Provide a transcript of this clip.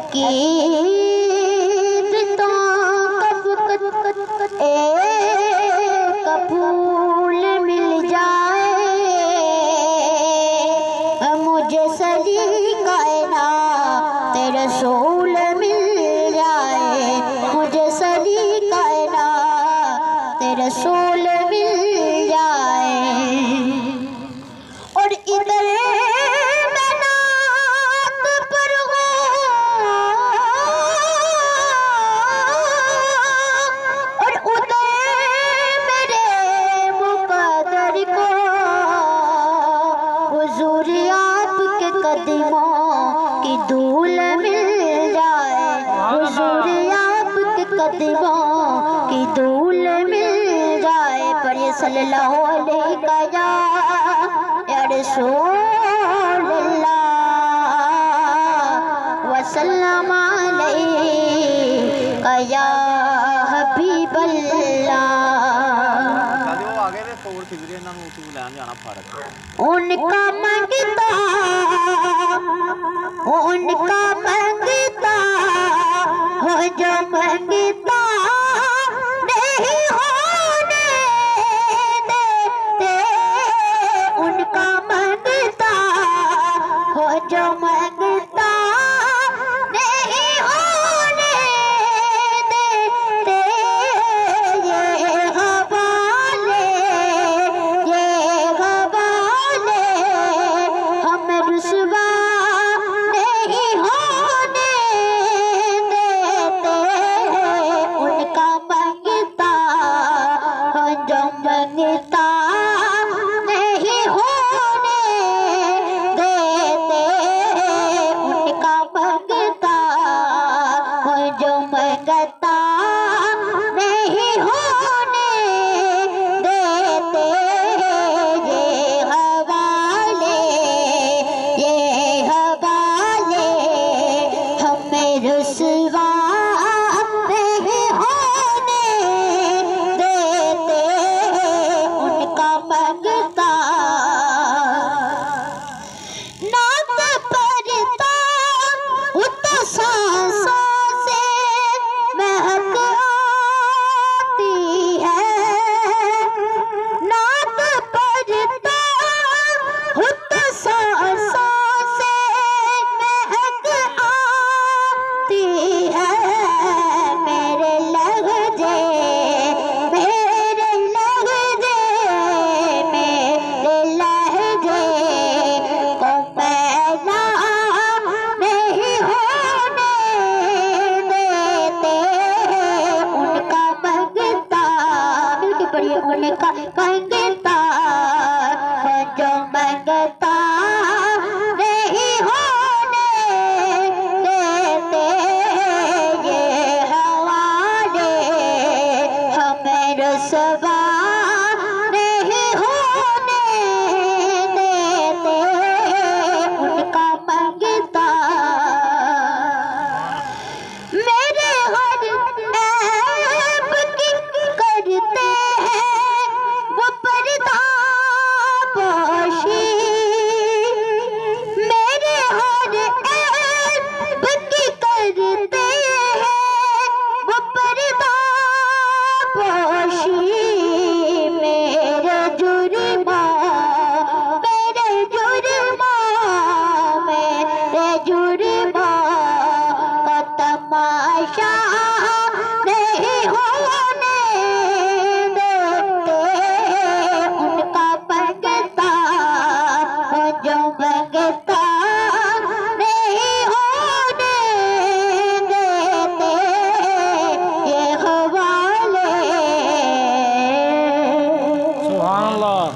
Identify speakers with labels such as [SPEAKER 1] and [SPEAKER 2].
[SPEAKER 1] फकीर तो कब एक फूल मिल जाए, मुझे सजी कायनात तेरे रसूल मिल जाए, मुझे सजी कायनात तेरे रसूल मिल जाए। और इधर की धूल मिल जाए, हुजूर आपके कदमों की धूल मिल जाए। पर ये सल्लल्लाहु अलैहि या रसूलल्लाह वसल्लम अलैका या हबीबल्लाह। उनका मंगता हो जो मंगता नहीं होने देते, उनका मंगता हो जो मंगता नहीं होने देते। ये हवाले हमें रुसवा नहीं होने देते। उनका मंगता हो जो मंगता नहीं होने देते, उनका मंगता हो जो मंगता नहीं होने देते। ये हवाले हमें रुसवा नहीं होने देते। उनका मंगता नाम पड़ता उतना सांसों से महक आती है, नाम पड़ता उतना सांसों से महक आती है। मेरे लहजे को पैदा नहीं होने देते। उनका मंगता मिलके पढ़िए, उनका मंगता हो जो मंगता नहीं होने देते। ये हवाले हमें रुसवा नहीं होने देते। उनका मंगता मेरे हर ऐब की करते हैं वो पर्दा पोशी, मेरे हर ऐब की करते हैं वो पर्दा पोशी। मेरे जुर्मा का तमाशा